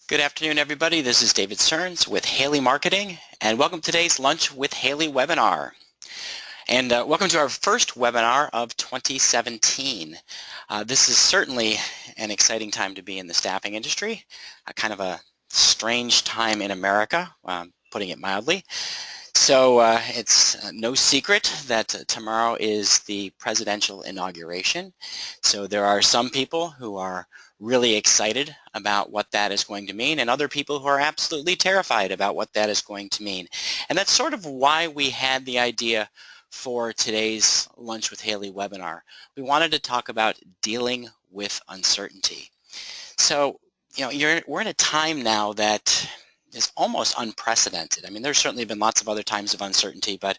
Good afternoon, everybody. This is David Stearns with Haley Marketing, and welcome to today's Lunch with Haley webinar. And welcome to our first webinar of 2017. This is certainly an exciting time to be in the staffing industry, kind of a strange time in America, putting it mildly. So it's no secret that tomorrow is the presidential inauguration. So there are some people who are really excited about what that is going to mean, and other people who are absolutely terrified about what that is going to mean. And that's sort of why we had the idea for today's Lunch with Haley webinar. We wanted to talk about dealing with uncertainty. So, we're in a time now that is almost unprecedented. I mean, there's certainly been lots of other times of uncertainty, but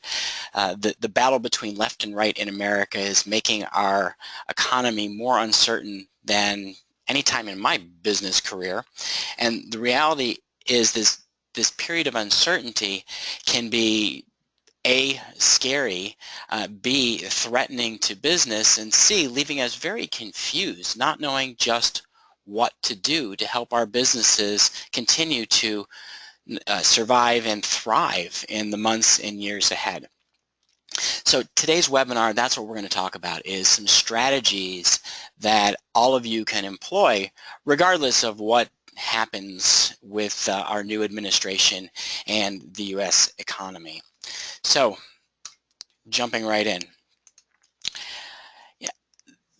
the battle between left and right in America is making our economy more uncertain than any time in my business career. And the reality is this period of uncertainty can be A, scary, B, threatening to business, and C, leaving us very confused, not knowing just what to do to help our businesses continue to survive and thrive in the months and years ahead. So today's webinar, that's what we're going to talk about, is some strategies that all of you can employ regardless of what happens with our new administration and the U.S. economy. So jumping right in.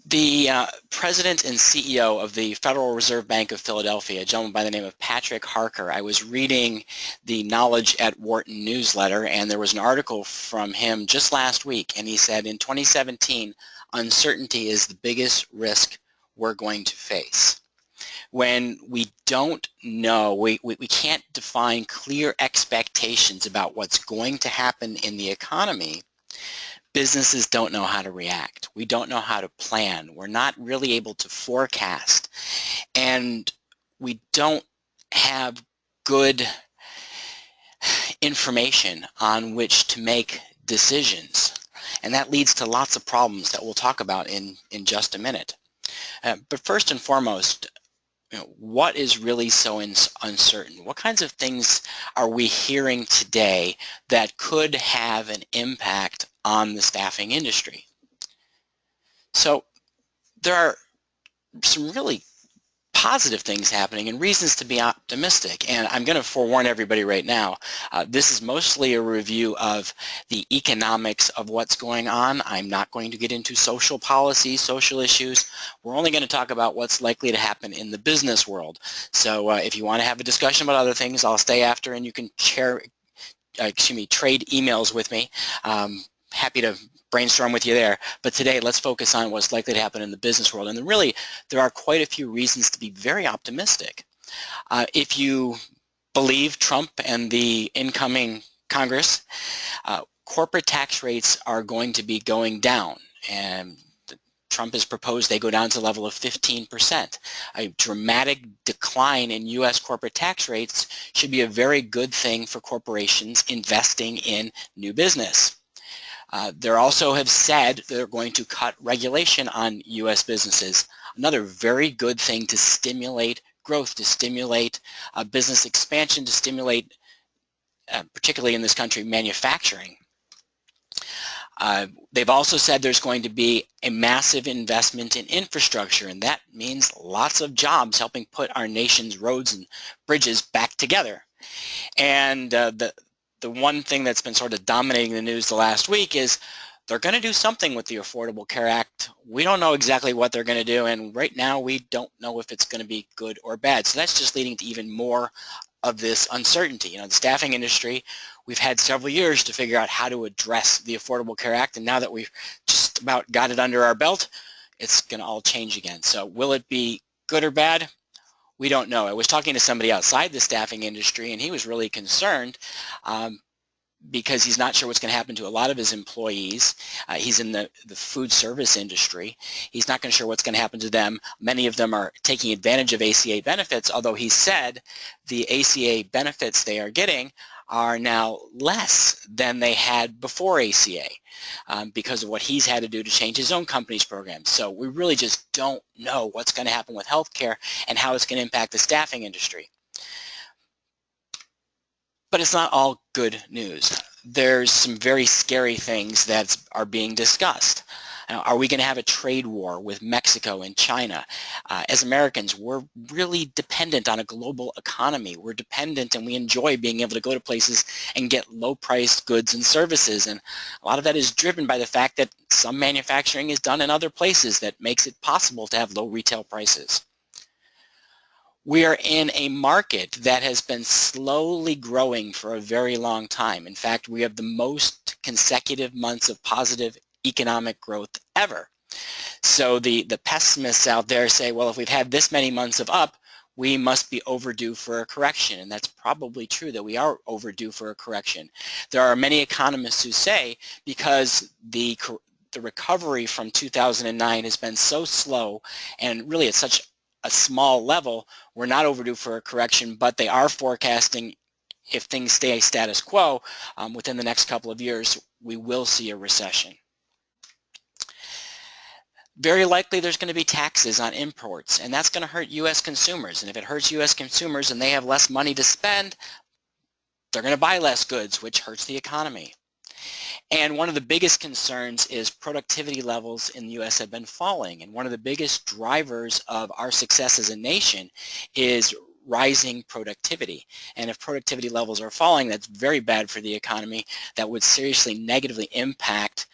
The president and CEO of the Federal Reserve Bank of Philadelphia, a gentleman by the name of Patrick Harker, I was reading the Knowledge at Wharton newsletter, and there was an article from him just last week, and he said in 2017, uncertainty is the biggest risk we're going to face. When we don't know, we can't define clear expectations about what's going to happen in the economy, businesses don't know how to react. We don't know how to plan. We're not really able to forecast. And we don't have good information on which to make decisions. And that leads to lots of problems that we'll talk about in just a minute. But first and foremost, what is really so uncertain? What kinds of things are we hearing today that could have an impact on the staffing industry? So there are some really positive things happening and reasons to be optimistic. And I'm going to forewarn everybody right now, this is mostly a review of the economics of what's going on. I'm not going to get into social policy, social issues. We're only going to talk about what's likely to happen in the business world. So if you want to have a discussion about other things, I'll stay after and you can trade emails with me. Happy to brainstorm with you there. But today, let's focus on what's likely to happen in the business world. And really, there are quite a few reasons to be very optimistic. If you believe Trump and the incoming Congress, corporate tax rates are going to be going down. And Trump has proposed they go down to the level of 15%. A dramatic decline in U.S. corporate tax rates should be a very good thing for corporations investing in new business. They also have said they're going to cut regulation on U.S. businesses. Another very good thing to stimulate growth, to stimulate business expansion, to stimulate, particularly in this country, manufacturing. They've also said there's going to be a massive investment in infrastructure, and that means lots of jobs helping put our nation's roads and bridges back together. And the one thing that's been sort of dominating the news the last week is they're going to do something with the Affordable Care Act. We don't know exactly what they're going to do, and right now we don't know if it's going to be good or bad. So that's just leading to even more of this uncertainty. The staffing industry, we've had several years to figure out how to address the Affordable Care Act, and now that we've just about got it under our belt, it's going to all change again. So will it be good or bad? We don't know. I was talking to somebody outside the staffing industry, and he was really concerned because he's not sure what's going to happen to a lot of his employees. He's in the food service industry. He's not sure what's going to happen to them. Many of them are taking advantage of ACA benefits, although he said the ACA benefits they are getting are now less than they had before ACA because of what he's had to do to change his own company's programs. So we really just don't know what's going to happen with healthcare and how it's going to impact the staffing industry. But it's not all good news. There's some very scary things that are being discussed. Are we going to have a trade war with Mexico and China? As Americans, we're really dependent on a global economy. We're dependent and we enjoy being able to go to places and get low-priced goods and services. And a lot of that is driven by the fact that some manufacturing is done in other places that makes it possible to have low retail prices. We are in a market that has been slowly growing for a very long time. In fact, we have the most consecutive months of positive economic growth ever. So the pessimists out there say, well, if we've had this many months of up, we must be overdue for a correction. And that's probably true that we are overdue for a correction. There are many economists who say because the recovery from 2009 has been so slow and really at such a small level, we're not overdue for a correction, but they are forecasting if things stay status quo within the next couple of years, we will see a recession. Very likely there's going to be taxes on imports, and that's going to hurt U.S. consumers. And if it hurts U.S. consumers and they have less money to spend, they're going to buy less goods, which hurts the economy. And one of the biggest concerns is productivity levels in the U.S. have been falling. And one of the biggest drivers of our success as a nation is rising productivity. And if productivity levels are falling, that's very bad for the economy. That would seriously negatively impact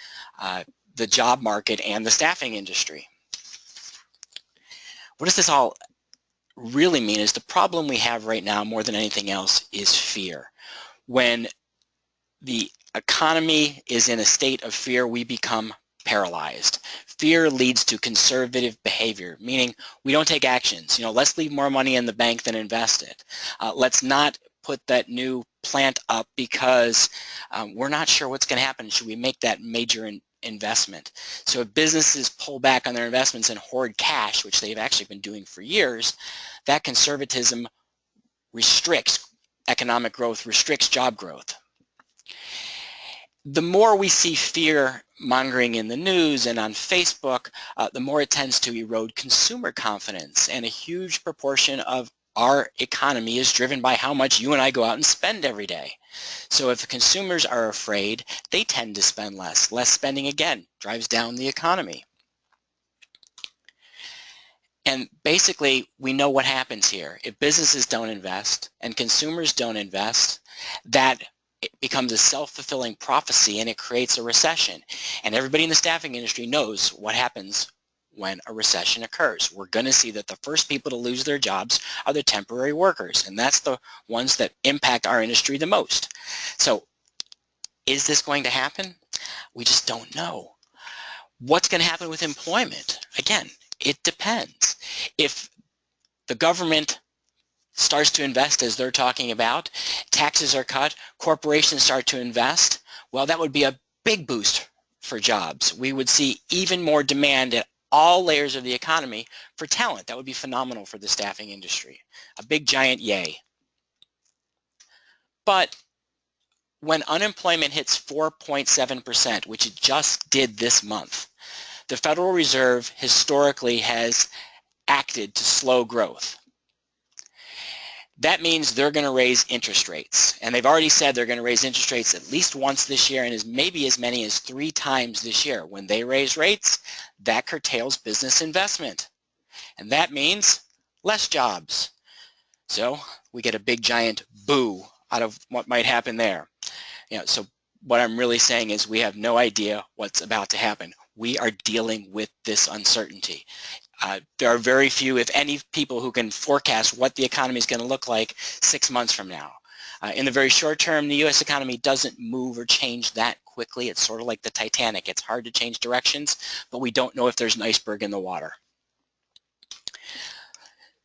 the job market and the staffing industry. What does this all really mean is the problem we have right now more than anything else is fear. When the economy is in a state of fear, we become paralyzed. Fear leads to conservative behavior, meaning we don't take actions. Let's leave more money in the bank than invest it. Let's not put that new plant up because we're not sure what's going to happen. Should we make that major investment? So if businesses pull back on their investments and hoard cash, which they've actually been doing for years, that conservatism restricts economic growth, restricts job growth. The more we see fear mongering in the news and on Facebook, the more it tends to erode consumer confidence. And a huge proportion of our economy is driven by how much you and I go out and spend every day. So if the consumers are afraid, they tend to spend less. Less spending, again, drives down the economy. And basically, we know what happens here. If businesses don't invest and consumers don't invest, that it becomes a self-fulfilling prophecy and it creates a recession. And everybody in the staffing industry knows what happens when a recession occurs. We're going to see that the first people to lose their jobs are the temporary workers, and that's the ones that impact our industry the most. So is this going to happen? We just don't know. What's going to happen with employment? Again, it depends. If the government starts to invest as they're talking about, taxes are cut, corporations start to invest, well, that would be a big boost for jobs. We would see even more demand at all layers of the economy for talent. That would be phenomenal for the staffing industry. A big giant yay. But when unemployment hits 4.7%, which it just did this month, the Federal Reserve historically has acted to slow growth. That means they're going to raise interest rates. And they've already said they're going to raise interest rates at least once this year and maybe as many as 3 times this year. When they raise rates, that curtails business investment. And that means less jobs. So we get a big giant boo out of what might happen there. So what I'm really saying is we have no idea what's about to happen. We are dealing with this uncertainty. There are very few, if any, people who can forecast what the economy is going to look like 6 months from now. In the very short term, the U.S. economy doesn't move or change that quickly. It's sort of like the Titanic. It's hard to change directions, but we don't know if there's an iceberg in the water.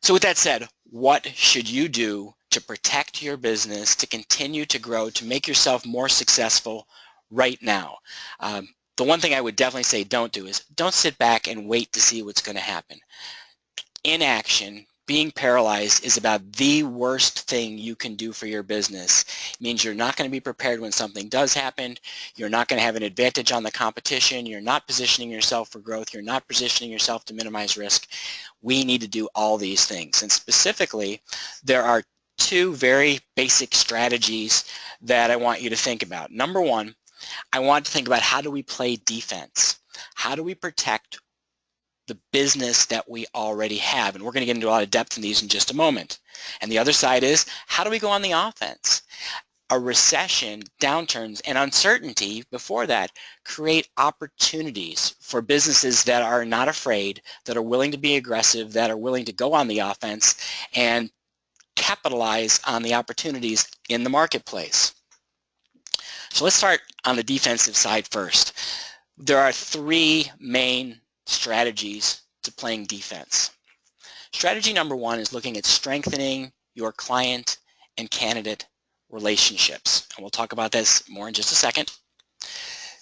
So with that said, what should you do to protect your business, to continue to grow, to make yourself more successful right now? The one thing I would definitely say don't do is don't sit back and wait to see what's going to happen. Inaction, being paralyzed, is about the worst thing you can do for your business. It means you're not going to be prepared when something does happen. You're not going to have an advantage on the competition. You're not positioning yourself for growth. You're not positioning yourself to minimize risk. We need to do all these things. And specifically, there are two very basic strategies that I want you to think about. Number one, I want to think about how do we play defense? How do we protect the business that we already have? And we're going to get into a lot of depth in these in just a moment. And the other side is, how do we go on the offense? A recession, downturns, and uncertainty before that create opportunities for businesses that are not afraid, that are willing to be aggressive, that are willing to go on the offense and capitalize on the opportunities in the marketplace. So let's start on the defensive side first. There are three main strategies to playing defense. Strategy number one is looking at strengthening your client and candidate relationships. And we'll talk about this more in just a second.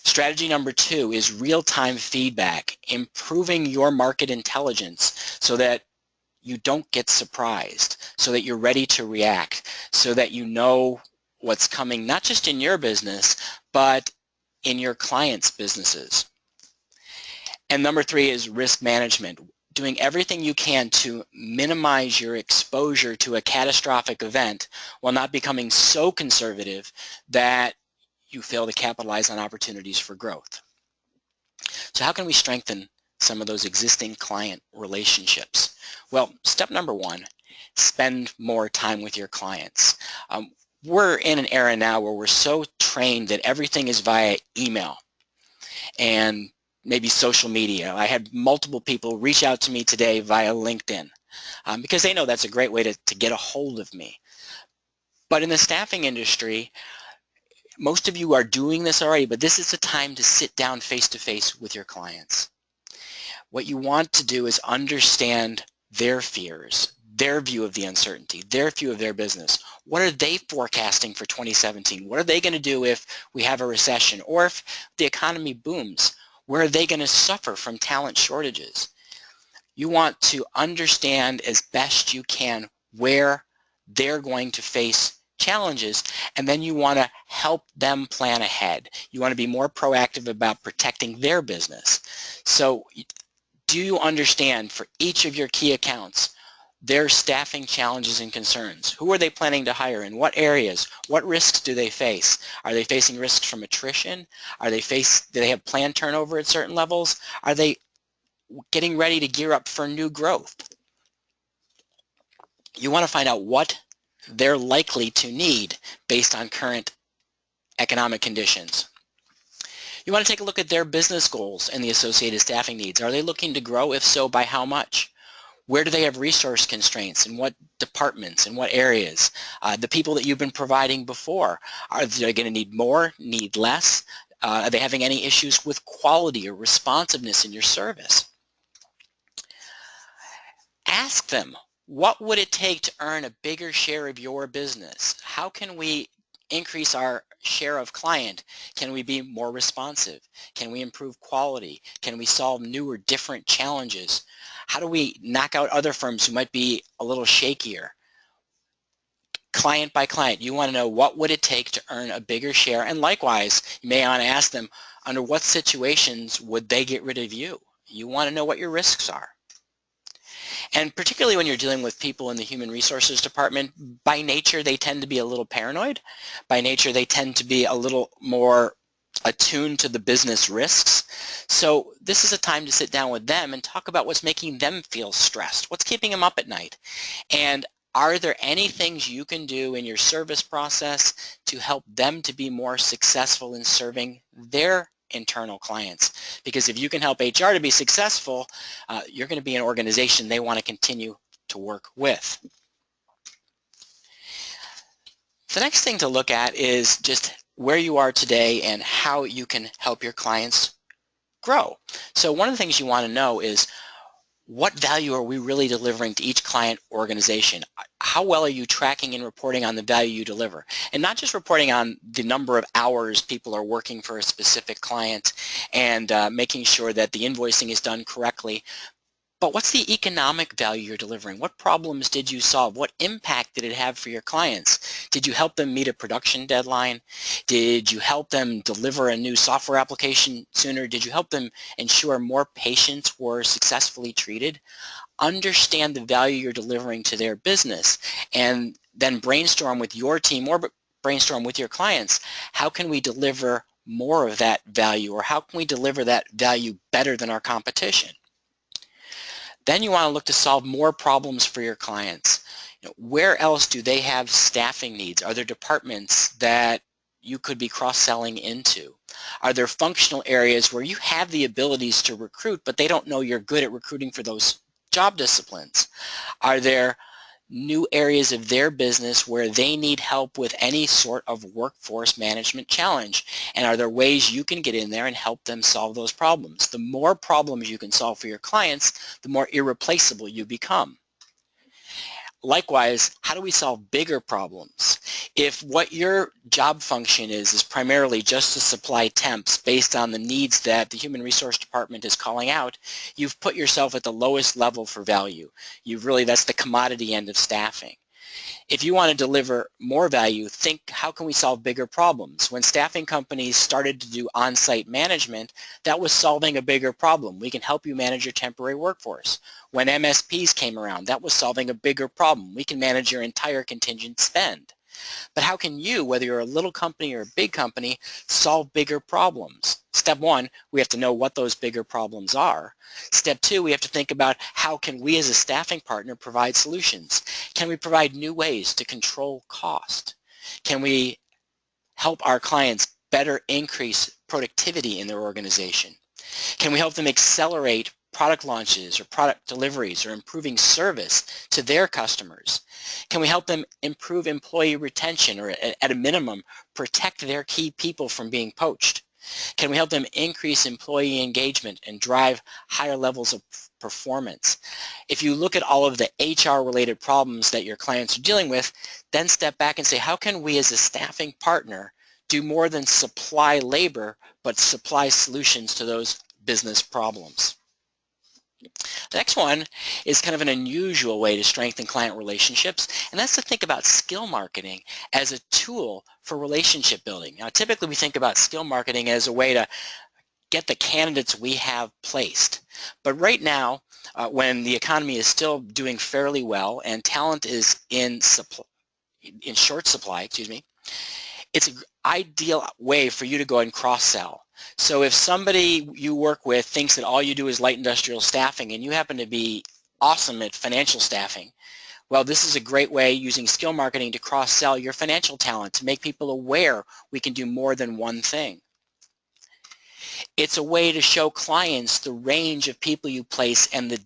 Strategy number two is real-time feedback, improving your market intelligence so that you don't get surprised, so that you're ready to react, so that you know what's coming, not just in your business, but in your clients' businesses. And number three is risk management, doing everything you can to minimize your exposure to a catastrophic event while not becoming so conservative that you fail to capitalize on opportunities for growth. So how can we strengthen some of those existing client relationships? Well, step number one, spend more time with your clients. We're in an era now where we're so trained that everything is via email and maybe social media. I had multiple people reach out to me today via LinkedIn because they know that's a great way to get a hold of me. But in the staffing industry, most of you are doing this already, but this is the time to sit down face-to-face with your clients. What you want to do is understand their fears, their view of the uncertainty, their view of their business. What are they forecasting for 2017? What are they going to do if we have a recession or if the economy booms? Where are they going to suffer from talent shortages? You want to understand as best you can where they're going to face challenges, and then you want to help them plan ahead. You want to be more proactive about protecting their business. So do you understand for each of your key accounts their staffing challenges and concerns? Who are they planning to hire? In what areas? What risks do they face? Are they facing risks from attrition? Do they have planned turnover at certain levels? Are they getting ready to gear up for new growth? You want to find out what they're likely to need based on current economic conditions. You want to take a look at their business goals and the associated staffing needs. Are they looking to grow? If so, by how much? Where do they have resource constraints? In what departments? In what areas? The people that you've been providing before, are they going to need more, need less? Are they having any issues with quality or responsiveness in your service? Ask them, what would it take to earn a bigger share of your business? How can we increase our share of client? Can we be more responsive? Can we improve quality? Can we solve new or different challenges? How do we knock out other firms who might be a little shakier? Client by client, you want to know what would it take to earn a bigger share, and likewise, you may want to ask them, under what situations would they get rid of you? You want to know what your risks are. And particularly when you're dealing with people in the human resources department, by nature they tend to be a little paranoid. By nature they tend to be a little more attuned to the business risks. So this is a time to sit down with them and talk about what's making them feel stressed, what's keeping them up at night, and are there any things you can do in your service process to help them to be more successful in serving their internal clients? Because if you can help HR to be successful, you're going to be an organization they want to continue to work with. The next thing to look at is just where you are today and how you can help your clients grow. So one of the things you want to know is, what value are we really delivering to each client organization? How well are you tracking and reporting on the value you deliver? And not just reporting on the number of hours people are working for a specific client and making sure that the invoicing is done correctly, but what's the economic value you're delivering? What problems did you solve? What impact did it have for your clients? Did you help them meet a production deadline? Did you help them deliver a new software application sooner? Did you help them ensure more patients were successfully treated? Understand the value you're delivering to their business, and then brainstorm with your team or brainstorm with your clients, how can we deliver more of that value, or how can we deliver that value better than our competition? Then you want to look to solve more problems for your clients. Where else do they have staffing needs? Are there departments that you could be cross-selling into? Are there functional areas where you have the abilities to recruit, but they don't know you're good at recruiting for those job disciplines? Are there new areas of their business where they need help with any sort of workforce management challenge? And are there ways you can get in there and help them solve those problems? The more problems you can solve for your clients, the more irreplaceable you become. Likewise, how do we solve bigger problems? If what your job function is primarily just to supply temps based on the needs that the human resource department is calling out, you've put yourself at the lowest level for value. That's the commodity end of staffing. If you want to deliver more value, think, how can we solve bigger problems? When staffing companies started to do on-site management, that was solving a bigger problem. We can help you manage your temporary workforce. When MSPs came around, that was solving a bigger problem. We can manage your entire contingent spend. But how can you, whether you're a little company or a big company, solve bigger problems? Step one, we have to know what those bigger problems are. Step two, we have to think about how can we as a staffing partner provide solutions. Can we provide new ways to control cost? Can we help our clients better increase productivity in their organization? Can we help them accelerate product launches or product deliveries or improving service to their customers? Can we help them improve employee retention, or at a minimum, protect their key people from being poached? Can we help them increase employee engagement and drive higher levels of performance? If you look at all of the HR-related problems that your clients are dealing with, then step back and say, how can we as a staffing partner do more than supply labor, but supply solutions to those business problems? The next one is kind of an unusual way to strengthen client relationships, and that's to think about skill marketing as a tool for relationship building. Now, typically we think about skill marketing as a way to get the candidates we have placed. But right now, when the economy is still doing fairly well and talent is in short supply, it's an ideal way for you to go and cross-sell. So if somebody you work with thinks that all you do is light industrial staffing and you happen to be awesome at financial staffing, well, this is a great way using skill marketing to cross-sell your financial talent, to make people aware we can do more than one thing. It's a way to show clients the range of people you place and the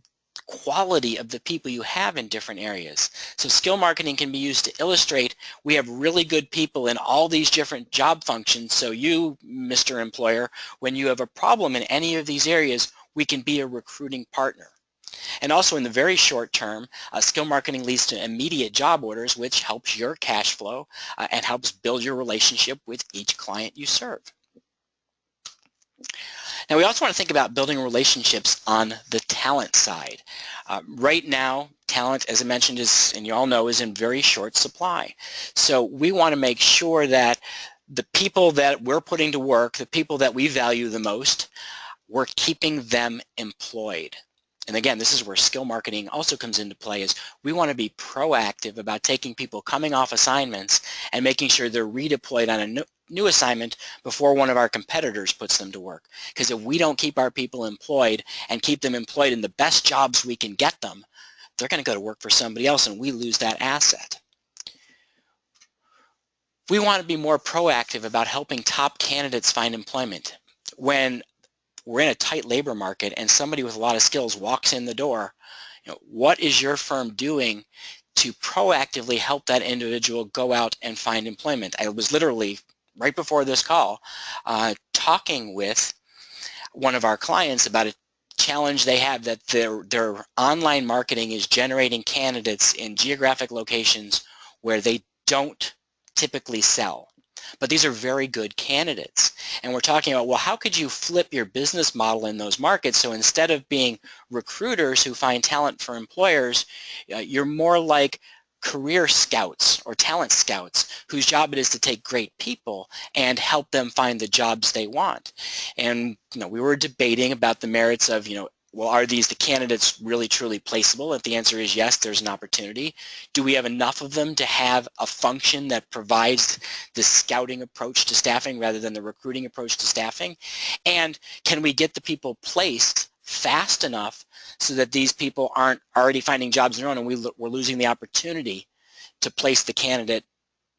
quality of the people you have in different areas. So skill marketing can be used to illustrate we have really good people in all these different job functions, so you, Mr. Employer, when you have a problem in any of these areas, we can be a recruiting partner. And also in the very short term, skill marketing leads to immediate job orders, which helps your cash flow and helps build your relationship with each client you serve. Now, we also want to think about building relationships on the talent side. Right now, talent, as I mentioned, and you all know, is in very short supply. So we want to make sure that the people that we're putting to work, the people that we value the most, we're keeping them employed. And again, this is where skill marketing also comes into play, is we want to be proactive about taking people coming off assignments and making sure they're redeployed on a new assignment before one of our competitors puts them to work. Because if we don't keep our people employed and keep them employed in the best jobs we can get them, they're going to go to work for somebody else and we lose that asset. We want to be more proactive about helping top candidates find employment. When we're in a tight labor market and somebody with a lot of skills walks in the door, what is your firm doing to proactively help that individual go out and find employment? I was literally, right before this call, talking with one of our clients about a challenge they have, that their online marketing is generating candidates in geographic locations where they don't typically sell. But these are very good candidates. And we're talking about, well, how could you flip your business model in those markets so instead of being recruiters who find talent for employers, you're more like career scouts or talent scouts whose job it is to take great people and help them find the jobs they want. And we were debating about the merits of well, are these the candidates really truly placeable? If the answer is yes, there's an opportunity. Do we have enough of them to have a function that provides the scouting approach to staffing rather than the recruiting approach to staffing? And can we get the people placed fast enough so that these people aren't already finding jobs on their own and we're losing the opportunity to place the candidate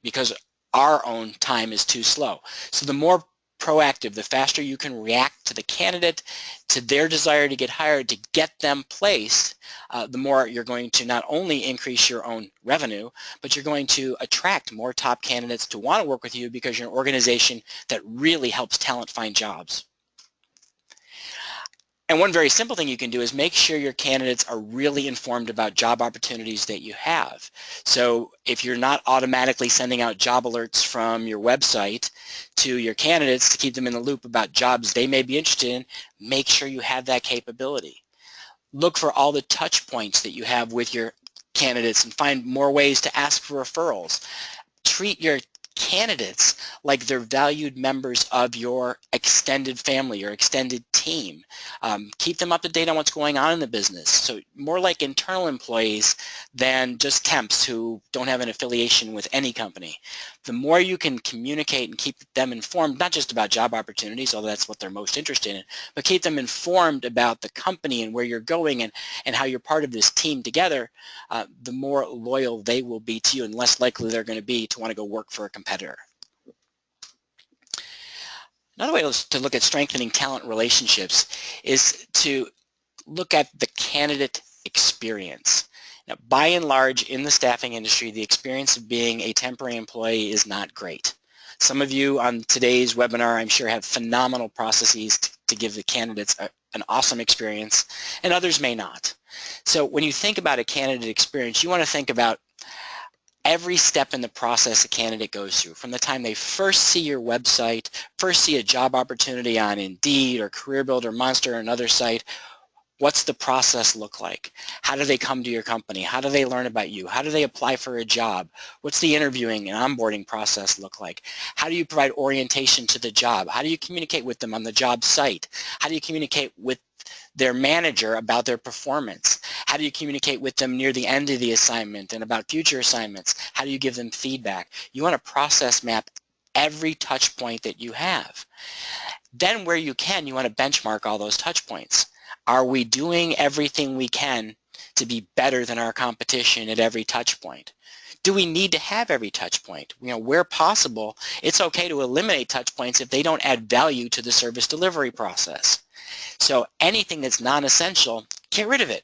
because our own time is too slow? So the more proactive, the faster you can react to the candidate, to their desire to get hired, to get them placed, the more you're going to not only increase your own revenue, but you're going to attract more top candidates to want to work with you because you're an organization that really helps talent find jobs. And one very simple thing you can do is make sure your candidates are really informed about job opportunities that you have. So if you're not automatically sending out job alerts from your website to your candidates to keep them in the loop about jobs they may be interested in, make sure you have that capability. Look for all the touch points that you have with your candidates and find more ways to ask for referrals. Treat your candidates like they're valued members of your extended family, your extended team. Keep them up to date on what's going on in the business. So more like internal employees than just temps who don't have an affiliation with any company. The more you can communicate and keep them informed, not just about job opportunities, although that's what they're most interested in, but keep them informed about the company and where you're going and how you're part of this team together, the more loyal they will be to you and less likely they're going to be to want to go work for a competitor. Another way to look at strengthening talent relationships is to look at the candidate experience. Now, by and large, in the staffing industry, the experience of being a temporary employee is not great. Some of you on today's webinar, I'm sure, have phenomenal processes to give the candidates an awesome experience, and others may not. So when you think about a candidate experience, you want to think about every step in the process a candidate goes through, from the time they first see your website, first see a job opportunity on Indeed or CareerBuilder, Monster, or another site. What's the process look like? How do they come to your company? How do they learn about you? How do they apply for a job? What's the interviewing and onboarding process look like? How do you provide orientation to the job? How do you communicate with them on the job site? How do you communicate with their manager about their performance? How do you communicate with them near the end of the assignment and about future assignments? How do you give them feedback? You want to process map every touch point that you have. Then where you can, you want to benchmark all those touch points. Are we doing everything we can to be better than our competition at every touch point? Do we need to have every touch point? Where possible, it's okay to eliminate touch points if they don't add value to the service delivery process. So anything that's non-essential, get rid of it.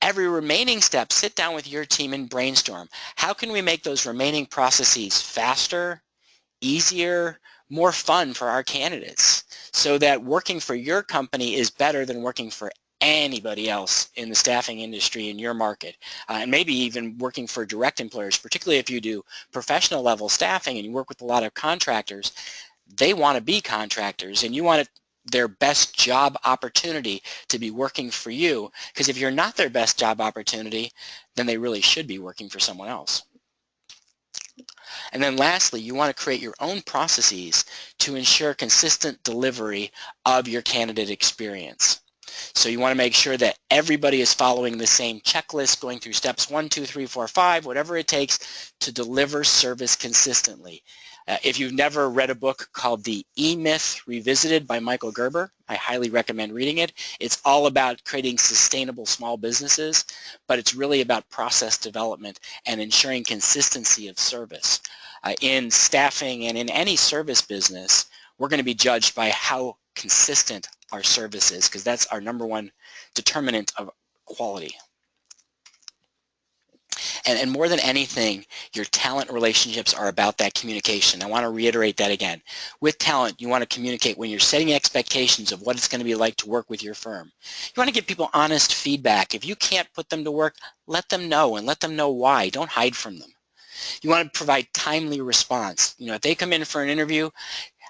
Every remaining step, sit down with your team and brainstorm. How can we make those remaining processes faster, easier, more fun for our candidates so that working for your company is better than working for anybody else in the staffing industry in your market, and maybe even working for direct employers, particularly if you do professional level staffing and you work with a lot of contractors. They want to be contractors and you want their best job opportunity to be working for you, because if you're not their best job opportunity, then they really should be working for someone else. And then lastly, you want to create your own processes to ensure consistent delivery of your candidate experience. So you want to make sure that everybody is following the same checklist, going through steps 1, 2, 3, 4, 5, whatever it takes to deliver service consistently. If you've never read a book called The E-Myth Revisited by Michael Gerber, I highly recommend reading it. It's all about creating sustainable small businesses, but it's really about process development and ensuring consistency of service. In staffing and in any service business, we're going to be judged by how consistent our service is, because that's our number one determinant of quality. And more than anything, your talent relationships are about that communication. I want to reiterate that again. With talent, you want to communicate when you're setting expectations of what it's going to be like to work with your firm. You want to give people honest feedback. If you can't put them to work, let them know and let them know why. Don't hide from them. You want to provide timely response. If they come in for an interview,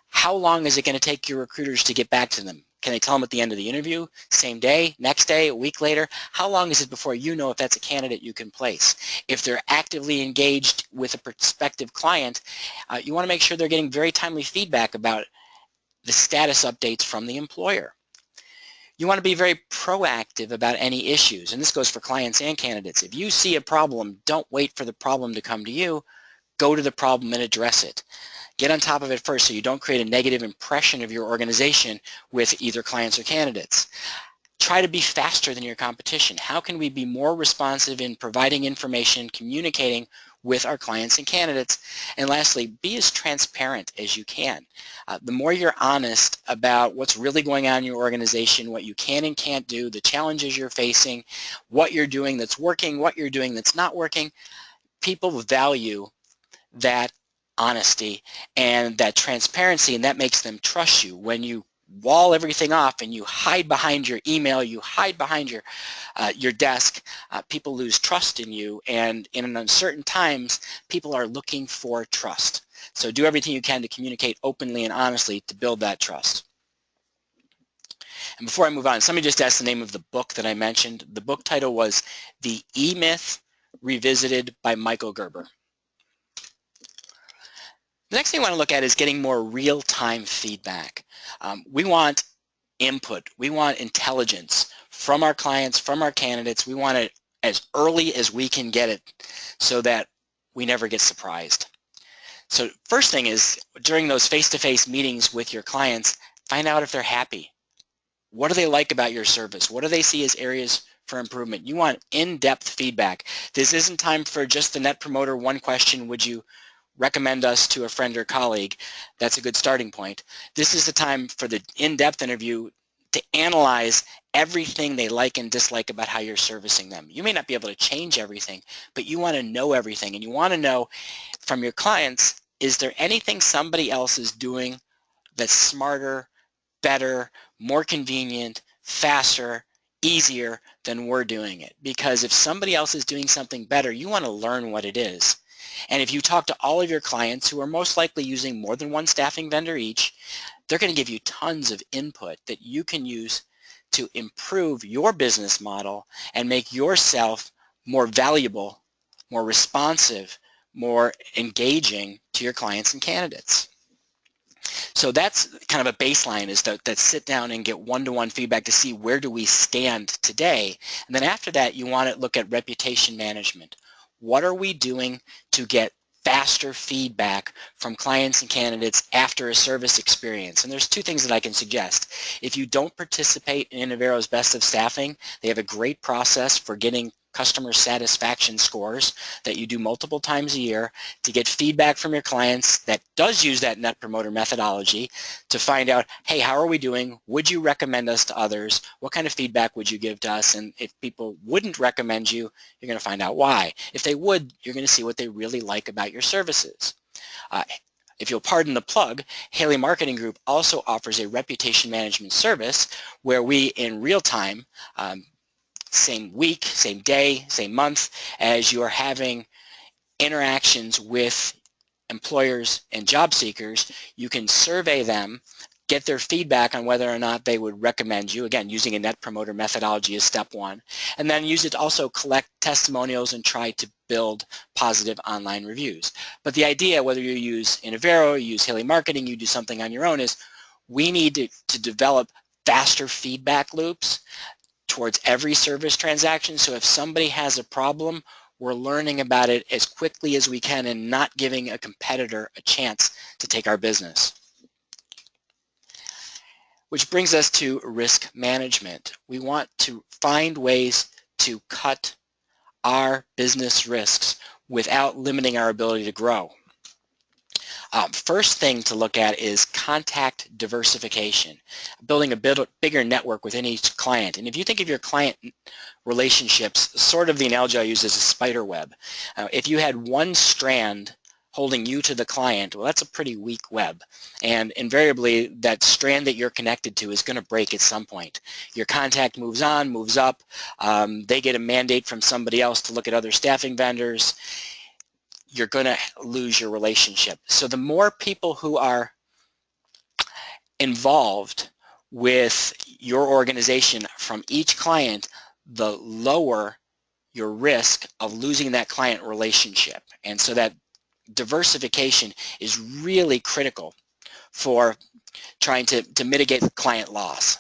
how long is it going to take your recruiters to get back to them? Can they tell them at the end of the interview, same day, next day, a week later? How long is it before you know if that's a candidate you can place? If they're actively engaged with a prospective client, you want to make sure they're getting very timely feedback about the status updates from the employer. You want to be very proactive about any issues, and this goes for clients and candidates. If you see a problem, don't wait for the problem to come to you. Go to the problem and address it. Get on top of it first so you don't create a negative impression of your organization with either clients or candidates. Try to be faster than your competition. How can we be more responsive in providing information, communicating with our clients and candidates? And lastly, be as transparent as you can. The more you're honest about what's really going on in your organization, what you can and can't do, the challenges you're facing, what you're doing that's working, what you're doing that's not working, people value that honesty and that transparency, and that makes them trust you. When you wall everything off and you hide behind your email, you hide behind your desk, people lose trust in you, and in uncertain times, people are looking for trust. So do everything you can to communicate openly and honestly to build that trust. And before I move on, somebody just asked the name of the book that I mentioned. The book title was The E-Myth Revisited by Michael Gerber. The next thing I want to look at is getting more real-time feedback. We want input. We want intelligence from our clients, from our candidates. We want it as early as we can get it so that we never get surprised. So first thing is, during those face-to-face meetings with your clients, find out if they're happy. What do they like about your service? What do they see as areas for improvement? You want in-depth feedback. This isn't time for just the Net Promoter one question, would you recommend us to a friend or colleague? That's a good starting point. This is the time for the in-depth interview to analyze everything they like and dislike about how you're servicing them. You may not be able to change everything, but you want to know everything, and you want to know from your clients, is there anything somebody else is doing that's smarter, better, more convenient, faster, easier than we're doing it? Because if somebody else is doing something better, you want to learn what it is. And if you talk to all of your clients who are most likely using more than one staffing vendor each, they're going to give you tons of input that you can use to improve your business model and make yourself more valuable, more responsive, more engaging to your clients and candidates. So that's kind of a baseline, is that sit down and get one-to-one feedback to see where do we stand today. And then after that, you want to look at reputation management. What are we doing to get faster feedback from clients and candidates after a service experience? And there's two things that I can suggest. If you don't participate in Innovero's Best of Staffing, they have a great process for getting customer satisfaction scores that you do multiple times a year to get feedback from your clients that does use that Net Promoter methodology to find out, hey, how are we doing? Would you recommend us to others? What kind of feedback would you give to us? And if people wouldn't recommend you, you're going to find out why. If they would, you're going to see what they really like about your services. If you'll pardon the plug, Haley Marketing Group also offers a reputation management service where we, in real time, same week, same day, same month, as you are having interactions with employers and job seekers, you can survey them, get their feedback on whether or not they would recommend you, again, using a Net Promoter methodology as step one, and then use it to also collect testimonials and try to build positive online reviews. But the idea, whether you use Innovero, you use Haley Marketing, you do something on your own, is we need to develop faster feedback loops towards every service transaction. So if somebody has a problem, we're learning about it as quickly as we can and not giving a competitor a chance to take our business. Which brings us to risk management. We want to find ways to cut our business risks without limiting our ability to grow. First thing to look at is contact diversification, building a bigger network within each client. And if you think of your client relationships, sort of the analogy I use is a spider web. If you had one strand holding you to the client, well, that's a pretty weak web. And invariably, that strand that you're connected to is going to break at some point. Your contact moves on, moves up. They get a mandate from somebody else to look at other staffing vendors. You're going to lose your relationship. So the more people who are involved with your organization from each client, the lower your risk of losing that client relationship. And so that diversification is really critical for trying to mitigate client loss.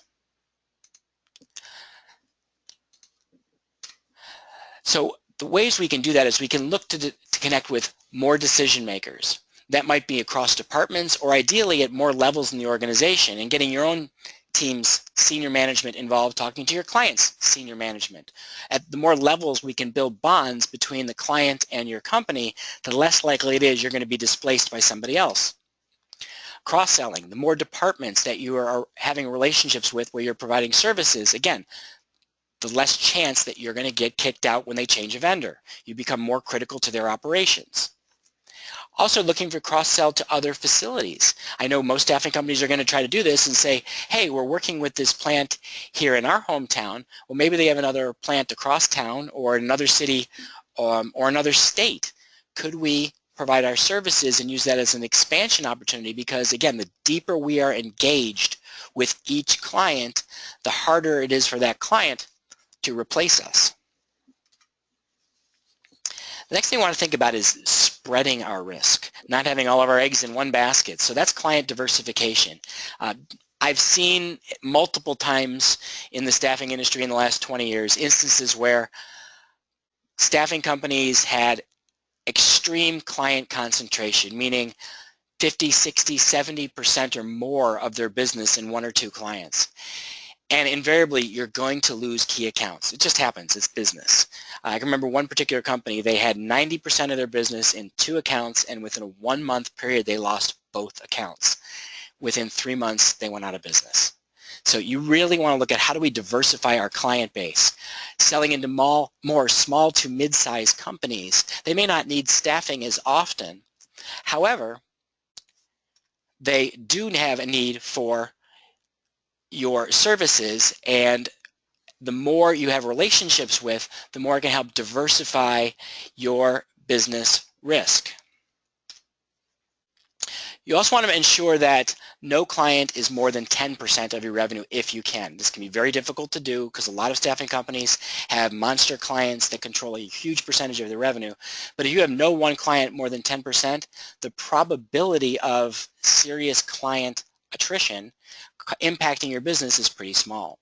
So the ways we can do that is we can look to connect with more decision makers. That might be across departments or ideally at more levels in the organization, and getting your own team's senior management involved, talking to your client's senior management. At the more levels we can build bonds between the client and your company, the less likely it is you're going to be displaced by somebody else. Cross-selling, the more departments that you are having relationships with where you're providing services, again, the less chance that you're going to get kicked out when they change a vendor. You become more critical to their operations. Also looking for cross-sell to other facilities. I know most staffing companies are going to try to do this and say, hey, we're working with this plant here in our hometown. Well, maybe they have another plant across town or another city or another state. Could we provide our services and use that as an expansion opportunity? Because again, the deeper we are engaged with each client, the harder it is for that client to replace us. The next thing I want to think about is spreading our risk, not having all of our eggs in one basket. So that's client diversification. I've seen multiple times in the staffing industry in the last 20 years instances where staffing companies had extreme client concentration, meaning 50, 60, 70% or more of their business in one or two clients. And invariably, you're going to lose key accounts. It just happens. It's business. I can remember one particular company, they had 90% of their business in 2 accounts, and within a 1-month period, they lost both accounts. Within 3 months, they went out of business. So you really want to look at how do we diversify our client base. Selling into more small to mid-sized companies, they may not need staffing as often. However, they do have a need for your services, and the more you have relationships with, the more it can help diversify your business risk. You also want to ensure that no client is more than 10% of your revenue if you can. This can be very difficult to do because a lot of staffing companies have monster clients that control a huge percentage of their revenue. But if you have no one client more than 10%, the probability of serious client attrition impacting your business is pretty small.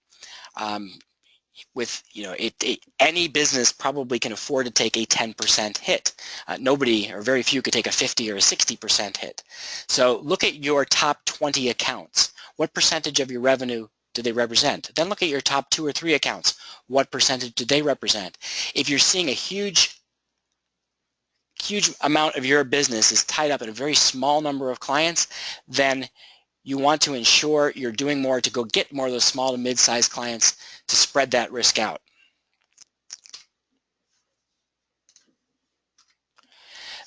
Any business probably can afford to take a 10% hit. Nobody or very few could take a 50 or a 60% hit. So look at your top 20 accounts. What percentage of your revenue do they represent? Then look at your top 2 or 3 accounts. What percentage do they represent? If you're seeing a huge amount of your business is tied up in a very small number of clients, then you want to ensure you're doing more to go get more of those small to mid-sized clients to spread that risk out.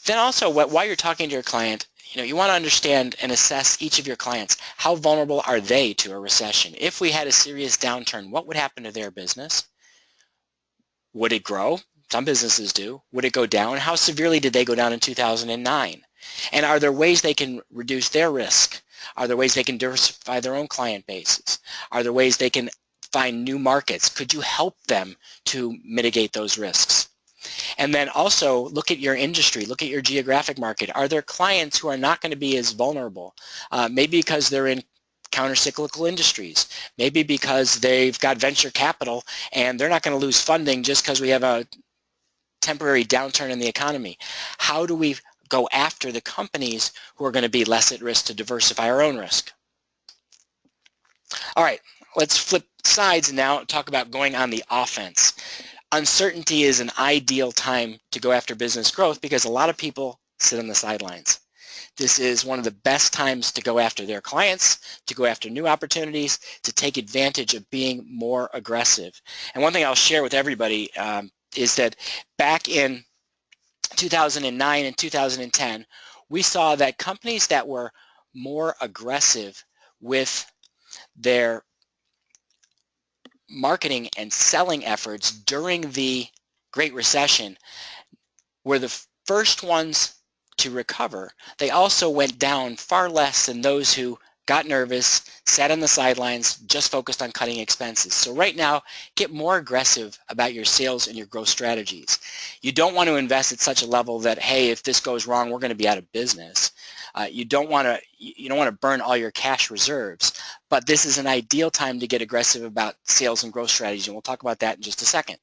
Then also, while you're talking to your client, you want to understand and assess each of your clients. How vulnerable are they to a recession? If we had a serious downturn, what would happen to their business? Would it grow? Some businesses do. Would it go down? How severely did they go down in 2009? And are there ways they can reduce their risk? Are there ways they can diversify their own client bases? Are there ways they can find new markets? Could you help them to mitigate those risks? And then also look at your industry, look at your geographic market. Are there clients who are not going to be as vulnerable? Maybe because they're in counter-cyclical industries, maybe because they've got venture capital and they're not going to lose funding just because we have a temporary downturn in the economy. How do we go after the companies who are going to be less at risk to diversify our own risk? All right, let's flip sides and now talk about going on the offense. Uncertainty is an ideal time to go after business growth because a lot of people sit on the sidelines. This is one of the best times to go after their clients, to go after new opportunities, to take advantage of being more aggressive. And one thing I'll share with everybody is that back in 2009 and 2010, we saw that companies that were more aggressive with their marketing and selling efforts during the Great Recession were the first ones to recover. They also went down far less than those who got nervous, sat on the sidelines, just focused on cutting expenses. So right now, get more aggressive about your sales and your growth strategies. You don't want to invest at such a level that, hey, if this goes wrong, we're going to be out of business. You don't want to burn all your cash reserves, but this is an ideal time to get aggressive about sales and growth strategies, and we'll talk about that in just a second.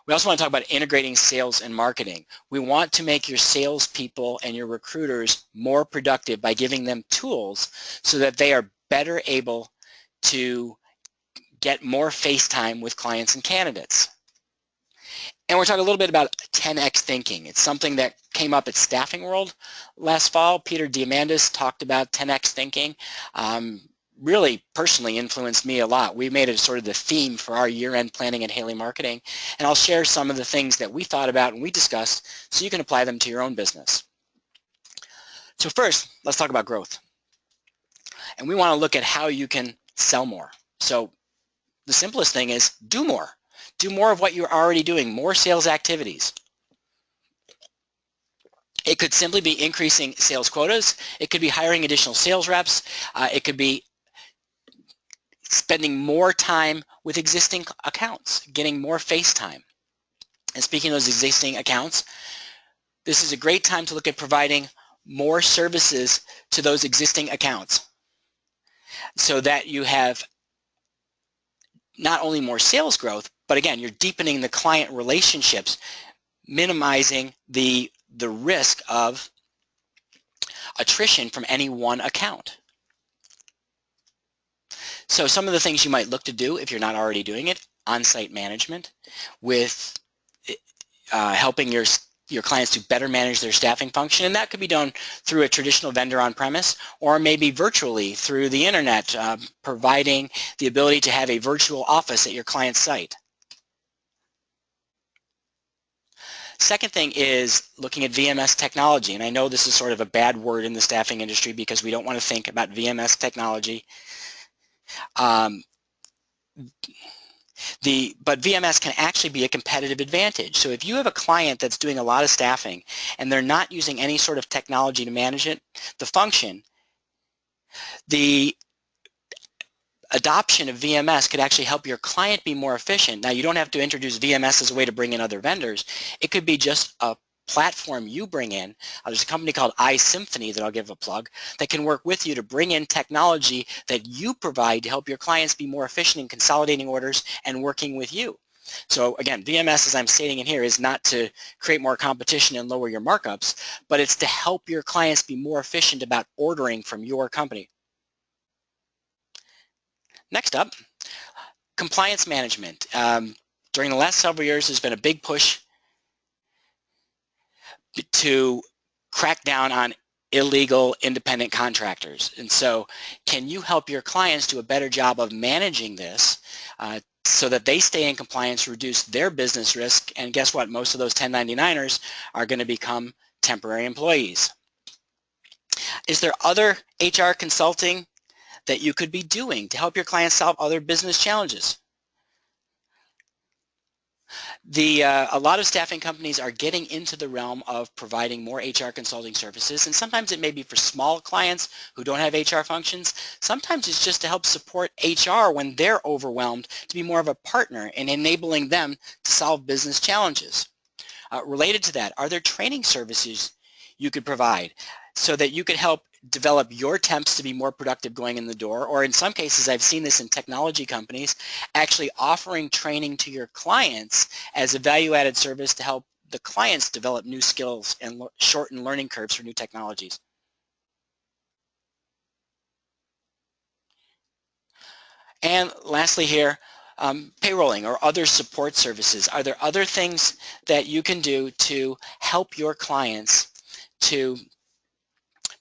We also want to talk about integrating sales and marketing. We want to make your salespeople and your recruiters more productive by giving them tools so that they are better able to get more face time with clients and candidates. And we're talking a little bit about 10x thinking. It's something that came up at Staffing World last fall. Peter Diamandis talked about 10x thinking. Really personally influenced me a lot. We made it sort of the theme for our year-end planning at Haley Marketing, and I'll share some of the things that we thought about and we discussed so you can apply them to your own business. So first, let's talk about growth. And we want to look at how you can sell more. So the simplest thing is do more. Do more of what you're already doing, more sales activities. It could simply be increasing sales quotas. It could be hiring additional sales reps. It could be spending more time with existing accounts, getting more face time. And speaking of those existing accounts, this is a great time to look at providing more services to those existing accounts so that you have not only more sales growth, but again, you're deepening the client relationships, minimizing the risk of attrition from any one account. So some of the things you might look to do if you're not already doing it: on-site management with helping your clients to better manage their staffing function, and that could be done through a traditional vendor on-premise or maybe virtually through the internet, providing the ability to have a virtual office at your client's site. Second thing is looking at VMS technology, and I know this is sort of a bad word in the staffing industry because we don't want to think about VMS technology. But VMS can actually be a competitive advantage. So if you have a client that's doing a lot of staffing and they're not using any sort of technology to manage it, the function, the adoption of VMS could actually help your client be more efficient. Now, you don't have to introduce VMS as a way to bring in other vendors. It could be just a platform you bring in. There's a company called iSymphony that I'll give a plug that can work with you to bring in technology that you provide to help your clients be more efficient in consolidating orders and working with you. So again, VMS, as I'm stating in here, is not to create more competition and lower your markups, but it's to help your clients be more efficient about ordering from your company. Next up, compliance management. During the last several years, there's been a big push to crack down on illegal independent contractors. And so can you help your clients do a better job of managing this so that they stay in compliance, reduce their business risk, and guess what? Most of those 1099ers are going to become temporary employees. Is there other HR consulting that you could be doing to help your clients solve other business challenges? A lot of staffing companies are getting into the realm of providing more HR consulting services, and sometimes it may be for small clients who don't have HR functions. Sometimes it's just to help support HR when they're overwhelmed, to be more of a partner in enabling them to solve business challenges. Related to that, are there training services you could provide so that you could help develop your temps to be more productive going in the door, or in some cases, I've seen this in technology companies, actually offering training to your clients as a value-added service to help the clients develop new skills and shorten learning curves for new technologies. And lastly here, payrolling or other support services. Are there other things that you can do to help your clients to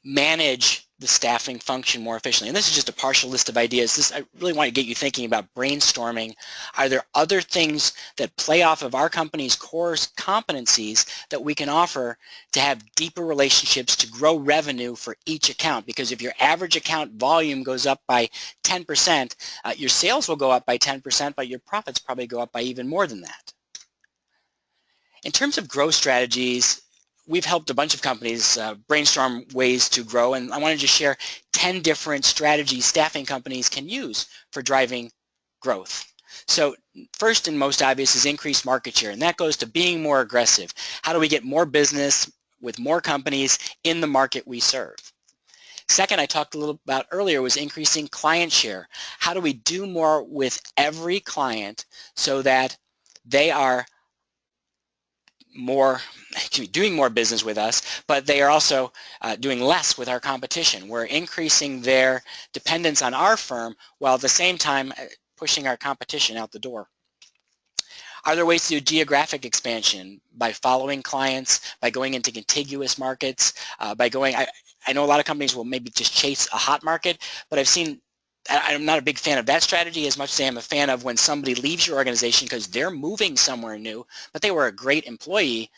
manage the staffing function more efficiently? And this is just a partial list of ideas. I really want to get you thinking about brainstorming. Are there other things that play off of our company's core competencies that we can offer to have deeper relationships, to grow revenue for each account? Because if your average account volume goes up by 10%, your sales will go up by 10%, but your profits probably go up by even more than that. In terms of growth strategies, we've helped a bunch of companies brainstorm ways to grow, and I wanted to share 10 different strategies staffing companies can use for driving growth. So first and most obvious is increased market share, and that goes to being more aggressive. How do we get more business with more companies in the market we serve? Second, I talked a little about earlier, was increasing client share. How do we do more with every client so that they are doing more business with us, but they are also doing less with our competition. We're increasing their dependence on our firm while at the same time pushing our competition out the door. Are there ways to do geographic expansion by following clients, by going into contiguous markets, I know a lot of companies will maybe just chase a hot market, but I'm not a big fan of that strategy as much as I am a fan of when somebody leaves your organization because they're moving somewhere new, but they were a great employee,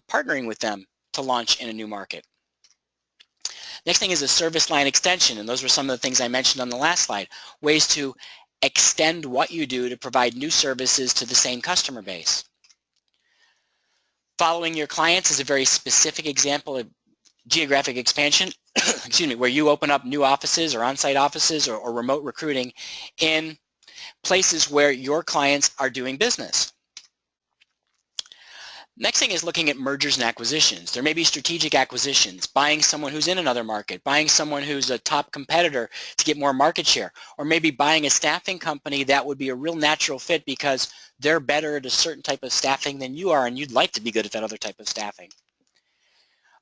partnering with them to launch in a new market. Next thing is a service line extension, and those were some of the things I mentioned on the last slide. Ways to extend what you do to provide new services to the same customer base. Following your clients is a very specific example of geographic expansion, excuse me, where you open up new offices or on-site offices or remote recruiting in places where your clients are doing business. Next thing is looking at mergers and acquisitions. There may be strategic acquisitions, buying someone who's in another market, buying someone who's a top competitor to get more market share, or maybe buying a staffing company that would be a real natural fit because they're better at a certain type of staffing than you are and you'd like to be good at that other type of staffing.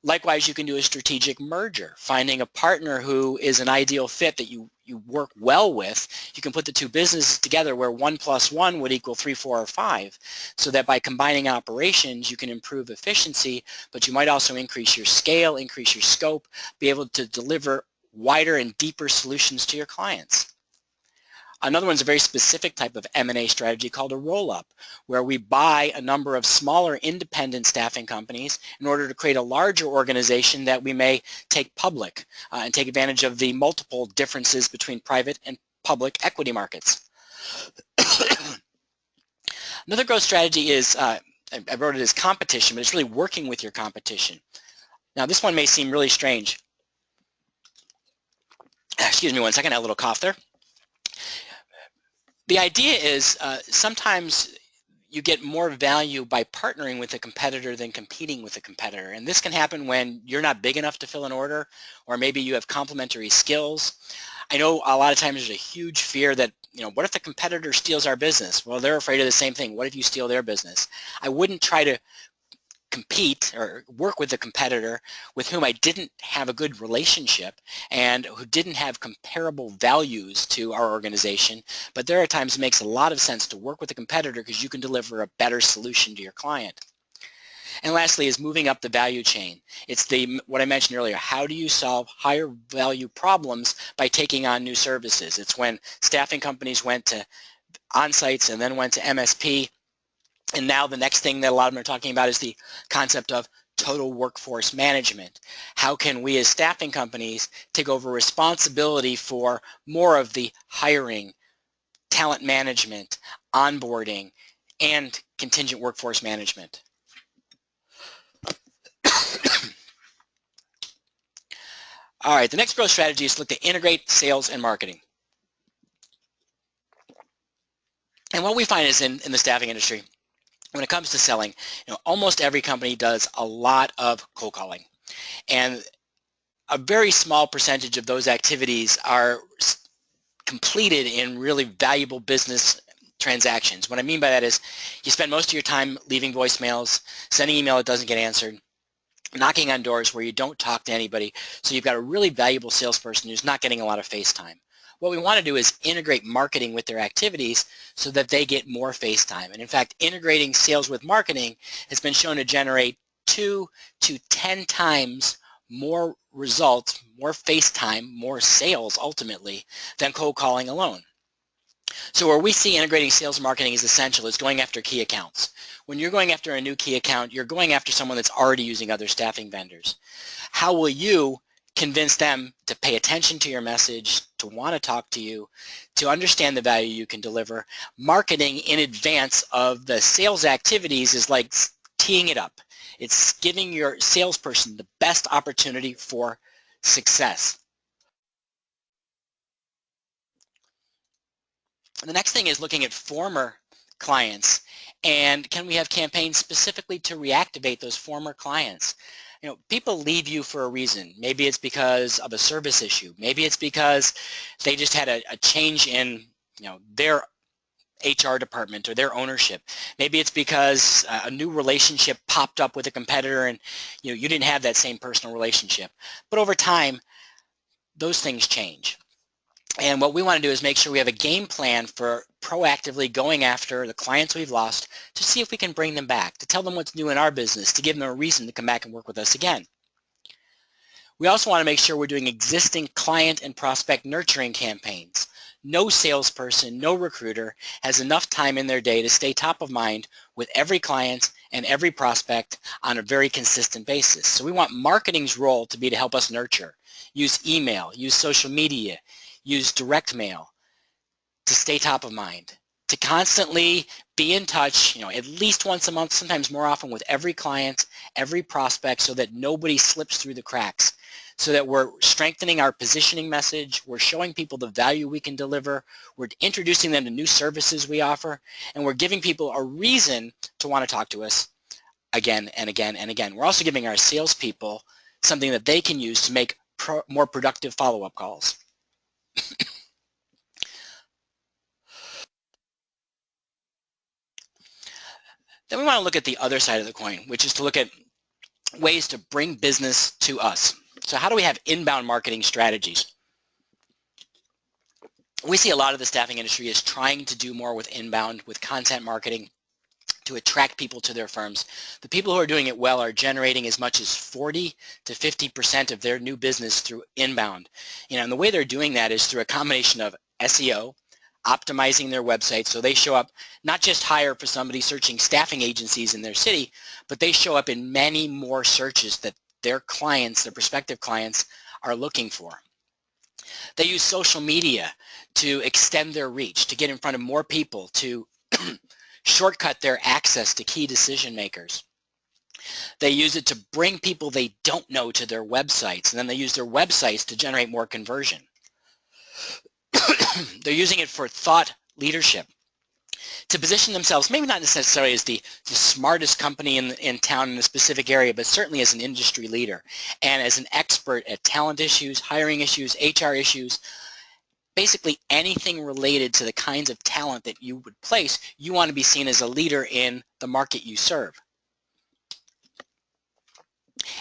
Likewise, you can do a strategic merger, finding a partner who is an ideal fit that you work well with. You can put the two businesses together where 1 + 1 would equal 3, 4, or 5, so that by combining operations, you can improve efficiency, but you might also increase your scale, increase your scope, be able to deliver wider and deeper solutions to your clients. Another one's a very specific type of M&A strategy called a roll-up, where we buy a number of smaller independent staffing companies in order to create a larger organization that we may take public and take advantage of the multiple differences between private and public equity markets. Another growth strategy is, I wrote it as competition, but it's really working with your competition. Now this one may seem really strange. Excuse me one second, I had a little cough there. The idea is sometimes you get more value by partnering with a competitor than competing with a competitor. And this can happen when you're not big enough to fill an order, or maybe you have complementary skills. I know a lot of times there's a huge fear that, what if the competitor steals our business? Well, they're afraid of the same thing. What if you steal their business? I wouldn't try to compete or work with a competitor with whom I didn't have a good relationship and who didn't have comparable values to our organization. But there are times it makes a lot of sense to work with a competitor because you can deliver a better solution to your client. And lastly is moving up the value chain. It's what I mentioned earlier. How do you solve higher value problems by taking on new services? It's when staffing companies went to on-sites and then went to MSP. And now the next thing that a lot of them are talking about is the concept of total workforce management. How can we as staffing companies take over responsibility for more of the hiring, talent management, onboarding, and contingent workforce management? All right, the next growth strategy is to look to integrate sales and marketing. And what we find is in the staffing industry, when it comes to selling, almost every company does a lot of cold calling. And a very small percentage of those activities are completed in really valuable business transactions. What I mean by that is you spend most of your time leaving voicemails, sending email that doesn't get answered, knocking on doors where you don't talk to anybody. So you've got a really valuable salesperson who's not getting a lot of face time. What we want to do is integrate marketing with their activities so that they get more face time. And in fact, integrating sales with marketing has been shown to generate 2 to 10 times more results, more face time, more sales ultimately than cold calling alone. So where we see integrating sales and marketing is essential is going after key accounts. When you're going after a new key account, you're going after someone that's already using other staffing vendors. How will you convince them to pay attention to your message, to want to talk to you, to understand the value you can deliver? Marketing in advance of the sales activities is like teeing it up. It's giving your salesperson the best opportunity for success. The next thing is looking at former clients, and can we have campaigns specifically to reactivate those former clients? People leave you for a reason. Maybe it's because of a service issue. Maybe it's because they just had a change in their HR department or their ownership. Maybe it's because a new relationship popped up with a competitor and you didn't have that same personal relationship. But over time, those things change. And what we want to do is make sure we have a game plan for proactively going after the clients we've lost to see if we can bring them back, to tell them what's new in our business, to give them a reason to come back and work with us again. We also want to make sure we're doing existing client and prospect nurturing campaigns. No salesperson, no recruiter has enough time in their day to stay top of mind with every client and every prospect on a very consistent basis. So we want marketing's role to be to help us nurture. Use email, use social media, use direct mail to stay top of mind, to constantly be in touch, at least once a month, sometimes more often, with every client, every prospect, so that nobody slips through the cracks, so that we're strengthening our positioning message, we're showing people the value we can deliver, we're introducing them to new services we offer, and we're giving people a reason to want to talk to us again and again and again. We're also giving our salespeople something that they can use to make more productive follow-up calls. Then we want to look at the other side of the coin, which is to look at ways to bring business to us. So how do we have inbound marketing strategies? We see a lot of the staffing industry is trying to do more with inbound, with content marketing, to attract people to their firms. The people who are doing it well are generating as much as 40 to 50% of their new business through inbound. And the way they're doing that is through a combination of SEO, optimizing their website so they show up not just higher for somebody searching staffing agencies in their city, but they show up in many more searches that their clients, their prospective clients, are looking for. They use social media to extend their reach, to get in front of more people, to shortcut their access to key decision makers. They use it to bring people they don't know to their websites, and then they use their websites to generate more conversion. They're using it for thought leadership, to position themselves, maybe not necessarily as the smartest company in town in a specific area, but certainly as an industry leader and as an expert at talent issues, hiring issues, HR issues, basically anything related to the kinds of talent that you would place. You want to be seen as a leader in the market you serve.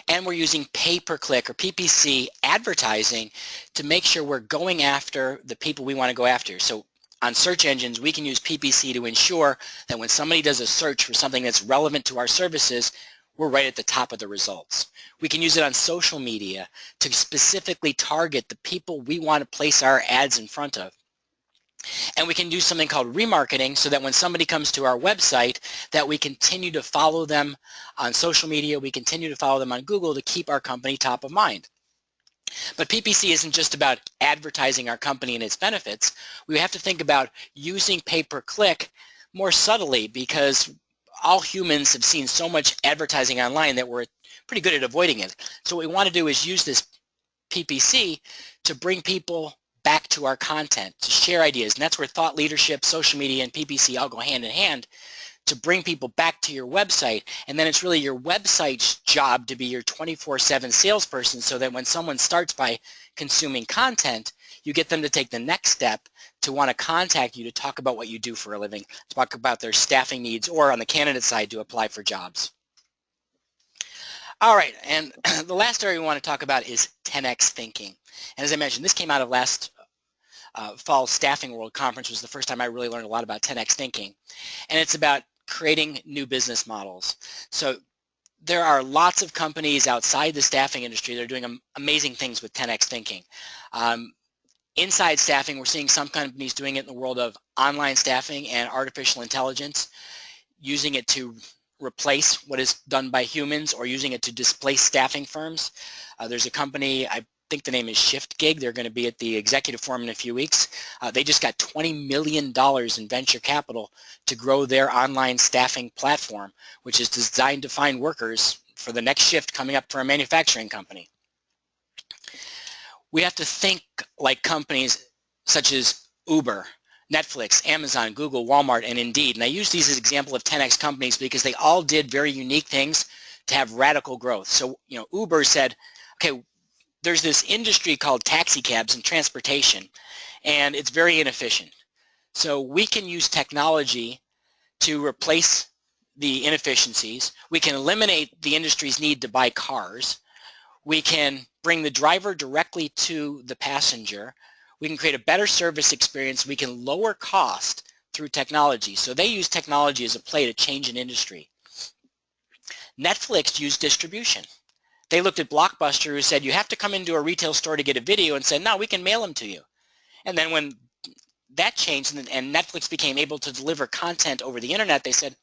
And we're using pay-per-click or PPC advertising to make sure we're going after the people we want to go after. So on search engines, we can use PPC to ensure that when somebody does a search for something that's relevant to our services, we're right at the top of the results. We can use it on social media to specifically target the people we want to place our ads in front of. And we can do something called remarketing so that when somebody comes to our website, that we continue to follow them on social media, we continue to follow them on Google to keep our company top of mind. But PPC isn't just about advertising our company and its benefits. We have to think about using pay-per-click more subtly, because all humans have seen so much advertising online that we're pretty good at avoiding it. So what we want to do is use this PPC to bring people back to our content, to share ideas. And that's where thought leadership, social media, and PPC all go hand in hand, to bring people back to your website. And then it's really your website's job to be your 24/7 salesperson, so that when someone starts by consuming content, you get them to take the next step to want to contact you to talk about what you do for a living, talk about their staffing needs, or on the candidate side to apply for jobs. All right, and the last area we want to talk about is 10x thinking. And as I mentioned, this came out of last fall Staffing World Conference. Was the first time I really learned a lot about 10x thinking. And it's about creating new business models. So there are lots of companies outside the staffing industry that are doing amazing things with 10x thinking. Inside staffing, we're seeing some companies doing it in the world of online staffing and artificial intelligence, using it to replace what is done by humans or using it to displace staffing firms. There's a company, I think the name is ShiftGig. They're going to be at the executive forum in a few weeks. They just got $20 million in venture capital to grow their online staffing platform, which is designed to find workers for the next shift coming up for a manufacturing company. We have to think like companies such as Uber, Netflix, Amazon, Google, Walmart, and Indeed. And I use these as an example of 10x companies because they all did very unique things to have radical growth. So, Uber said, okay, there's this industry called taxi cabs and transportation, and it's very inefficient. So we can use technology to replace the inefficiencies. We can eliminate the industry's need to buy cars. We can bring the driver directly to the passenger. We can create a better service experience. We can lower cost through technology. So they use technology as a play to change an industry. Netflix used distribution. They looked at Blockbuster, who said, you have to come into a retail store to get a video, and said, no, we can mail them to you. And then when that changed and Netflix became able to deliver content over the internet, they said,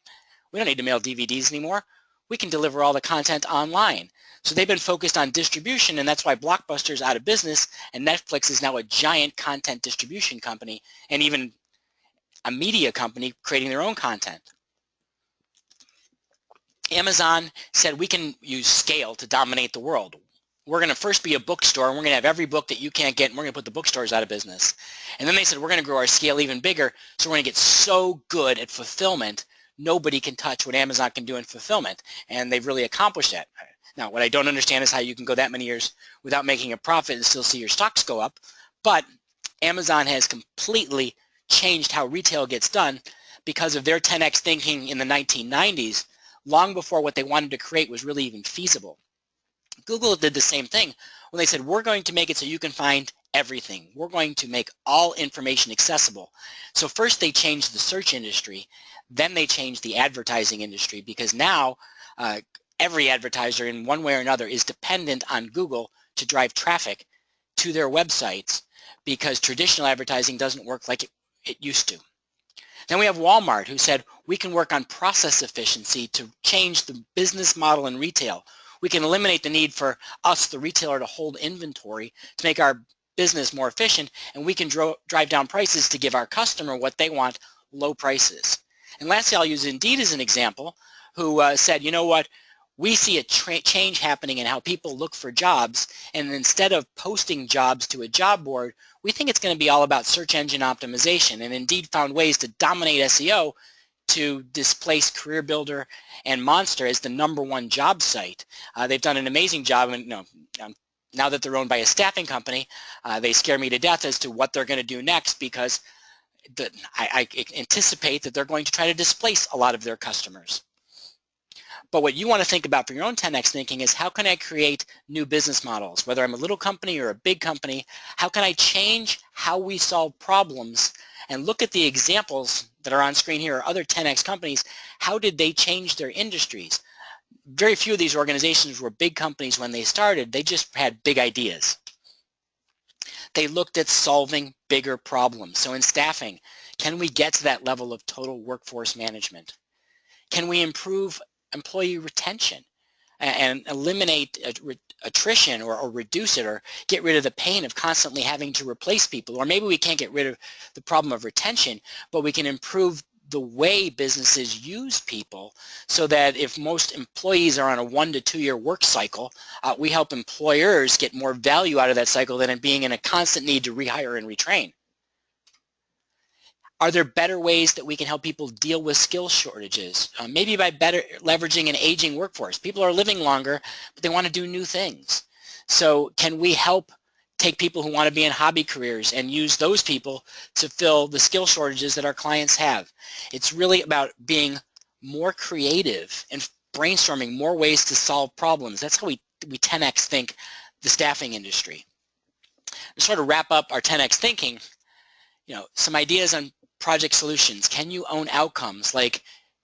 we don't need to mail DVDs anymore. We can deliver all the content online. So they've been focused on distribution, and that's why Blockbuster's out of business, and Netflix is now a giant content distribution company and even a media company creating their own content. Amazon said we can use scale to dominate the world. We're going to first be a bookstore, and we're going to have every book that you can't get, and we're going to put the bookstores out of business. And then they said we're going to grow our scale even bigger, so we're going to get so good at fulfillment, nobody can touch what Amazon can do in fulfillment. And they've really accomplished that. Now, what I don't understand is how you can go that many years without making a profit and still see your stocks go up. But Amazon has completely changed how retail gets done because of their 10x thinking in the 1990s, long before what they wanted to create was really even feasible. Google did the same thing when they said, we're going to make it so you can find everything. We're going to make all information accessible. So first they changed the search industry, then they changed the advertising industry, because now every advertiser in one way or another is dependent on Google to drive traffic to their websites, because traditional advertising doesn't work like it used to. Then we have Walmart, who said we can work on process efficiency to change the business model in retail. We can eliminate the need for us, the retailer, to hold inventory to make our business more efficient, and we can drive down prices to give our customer what they want, low prices. And lastly, I'll use Indeed as an example, who said, you know what, we see a change happening in how people look for jobs, and instead of posting jobs to a job board, we think it's going to be all about search engine optimization. And Indeed found ways to dominate SEO to displace CareerBuilder and Monster as the #1 job site. They've done an amazing job, and now that they're owned by a staffing company, they scare me to death as to what they're going to do next, because I anticipate that they're going to try to displace a lot of their customers. But what you want to think about for your own 10x thinking is, how can I create new business models? Whether I'm a little company or a big company, how can I change how we solve problems? And look at the examples that are on screen here, other 10x companies. How did they change their industries? Very few of these organizations were big companies when they started. They just had big ideas. They looked at solving bigger problems. So in staffing, can we get to that level of total workforce management? Can we improve employee retention and eliminate attrition, or reduce it, or get rid of the pain of constantly having to replace people? Or maybe we can't get rid of the problem of retention, but we can improve the way businesses use people, so that if most employees are on a 1 to 2 year work cycle, we help employers get more value out of that cycle than it being in a constant need to rehire and retrain. Are there better ways that we can help people deal with skill shortages? Maybe by better leveraging an aging workforce. People are living longer, but they want to do new things. So can we help take people who want to be in hobby careers and use those people to fill the skill shortages that our clients have? It's really about being more creative and brainstorming more ways to solve problems. That's how we 10x think the staffing industry. To sort of wrap up our 10x thinking, some ideas on project solutions. Can you own outcomes like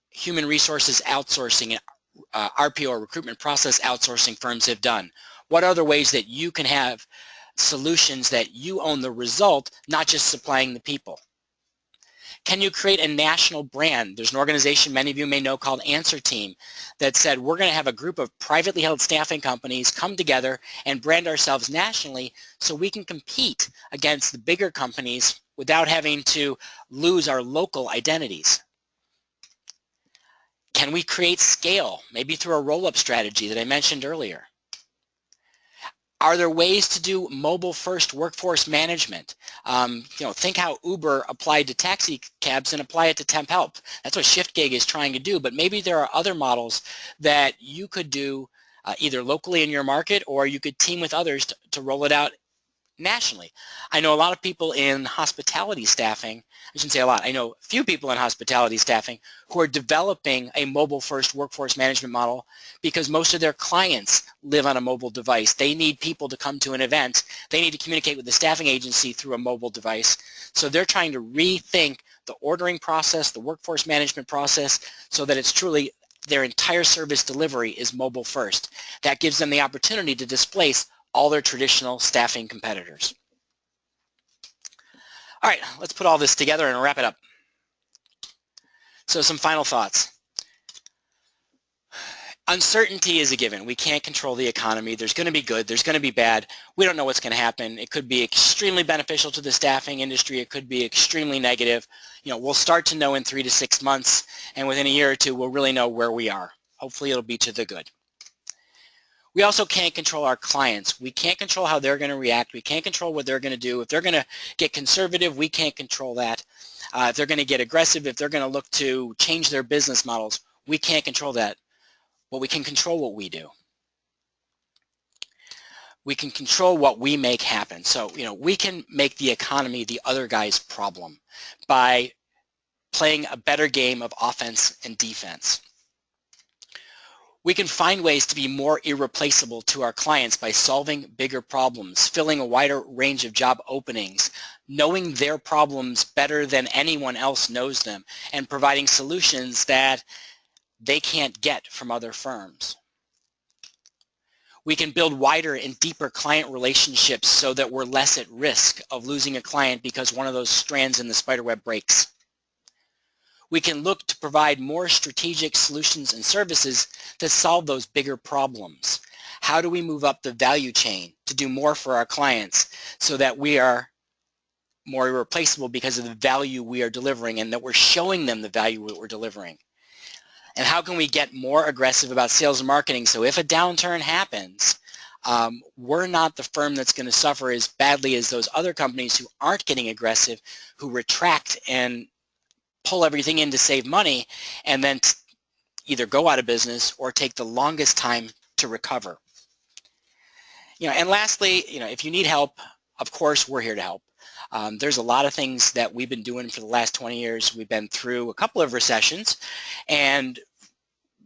human resources outsourcing and RPO, or recruitment process outsourcing, firms have done? What other ways that you can have solutions that you own the result, not just supplying the people? Can you create a national brand? There's an organization many of you may know called Answer Team that said, we're going to have a group of privately held staffing companies come together and brand ourselves nationally so we can compete against the bigger companies without having to lose our local identities. Can we create scale, maybe through a roll-up strategy that I mentioned earlier? Are there ways to do mobile-first workforce management? Think how Uber applied to taxi cabs and apply it to temp help. That's what ShiftGig is trying to do, but maybe there are other models that you could do either locally in your market, or you could team with others to roll it out nationally. I know a lot of people in hospitality staffing, I shouldn't say a lot, I know a few people in hospitality staffing who are developing a mobile-first workforce management model because most of their clients live on a mobile device. They need people to come to an event. They need to communicate with the staffing agency through a mobile device. So they're trying to rethink the ordering process, the workforce management process, so that it's truly their entire service delivery is mobile first. That gives them the opportunity to displace all their traditional staffing competitors. All right, let's put all this together and wrap it up. So some final thoughts. Uncertainty is a given. We can't control the economy. There's going to be good. There's going to be bad. We don't know what's going to happen. It could be extremely beneficial to the staffing industry. It could be extremely negative. We'll start to know in 3 to 6 months, and within a year or two, we'll really know where we are. Hopefully, it'll be to the good. We also can't control our clients. We can't control how they're going to react. We can't control what they're going to do. If they're going to get conservative, we can't control that. If they're going to get aggressive, if they're going to look to change their business models, we can't control that. But we can control what we do. We can control what we make happen. So, we can make the economy the other guy's problem by playing a better game of offense and defense. We can find ways to be more irreplaceable to our clients by solving bigger problems, filling a wider range of job openings, knowing their problems better than anyone else knows them, and providing solutions that they can't get from other firms. We can build wider and deeper client relationships so that we're less at risk of losing a client because one of those strands in the spiderweb breaks. We can look to provide more strategic solutions and services that solve those bigger problems. How do we move up the value chain to do more for our clients so that we are more irreplaceable because of the value we are delivering and that we're showing them the value that we're delivering? And how can we get more aggressive about sales and marketing so if a downturn happens, we're not the firm that's going to suffer as badly as those other companies who aren't getting aggressive, who retract and pull everything in to save money and then either go out of business or take the longest time to recover. And lastly, if you need help, of course, we're here to help. There's a lot of things that we've been doing for the last 20 years. We've been through a couple of recessions, and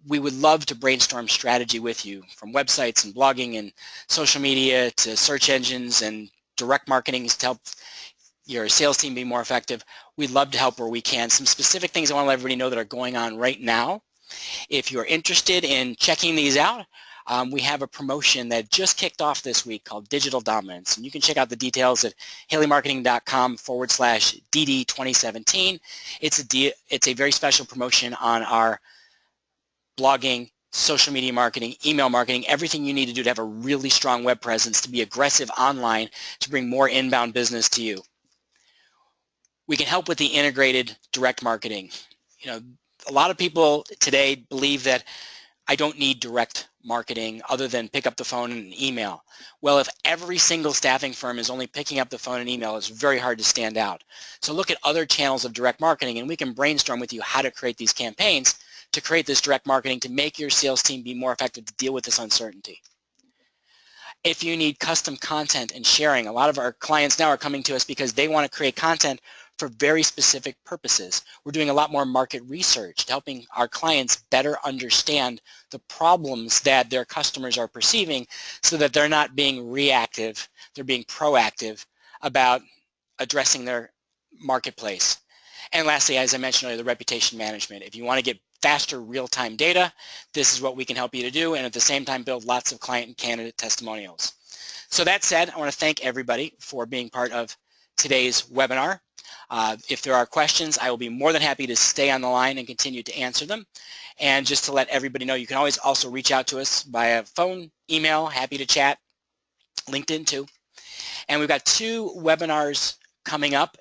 we would love to brainstorm strategy with you, from websites and blogging and social media to search engines and direct marketing to help your sales team be more effective. We'd love to help where we can. Some specific things I want to let everybody know that are going on right now. If you're interested in checking these out, we have a promotion that just kicked off this week called Digital Dominance. And you can check out the details at haleymarketing.com/DD2017. It's a very special promotion on our blogging, social media marketing, email marketing, everything you need to do to have a really strong web presence, to be aggressive online, to bring more inbound business to you. We can help with the integrated direct marketing. A lot of people today believe that I don't need direct marketing other than pick up the phone and email. Well, if every single staffing firm is only picking up the phone and email, it's very hard to stand out. So look at other channels of direct marketing, and we can brainstorm with you how to create these campaigns to create this direct marketing to make your sales team be more effective to deal with this uncertainty. If you need custom content and sharing, a lot of our clients now are coming to us because they want to create content for very specific purposes. We're doing a lot more market research, helping our clients better understand the problems that their customers are perceiving so that they're not being reactive, they're being proactive about addressing their marketplace. And lastly, as I mentioned earlier, the reputation management. If you want to get faster real-time data, this is what we can help you to do, and at the same time build lots of client and candidate testimonials. So that said, I want to thank everybody for being part of today's webinar. If there are questions, I will be more than happy to stay on the line and continue to answer them. And just to let everybody know, you can always also reach out to us via phone, email, happy to chat, LinkedIn too. And we've got 2 webinars coming up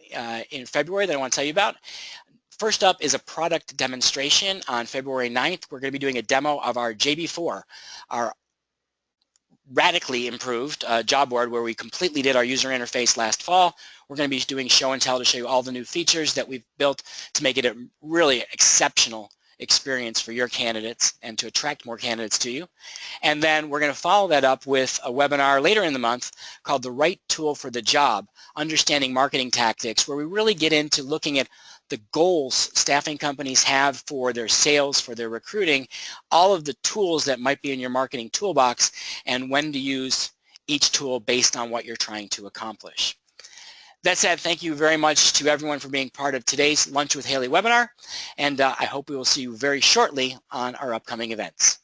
in February that I want to tell you about. First up is a product demonstration on February 9th. We're going to be doing a demo of our JB4, our radically improved job board where we completely did our user interface last fall. We're going to be doing show and tell to show you all the new features that we've built to make it a really exceptional experience for your candidates and to attract more candidates to you. And then we're going to follow that up with a webinar later in the month called The Right Tool for the Job, Understanding Marketing Tactics, where we really get into looking at the goals staffing companies have for their sales, for their recruiting, all of the tools that might be in your marketing toolbox, and when to use each tool based on what you're trying to accomplish. That said, thank you very much to everyone for being part of today's Lunch with Haley webinar, and I hope we will see you very shortly on our upcoming events.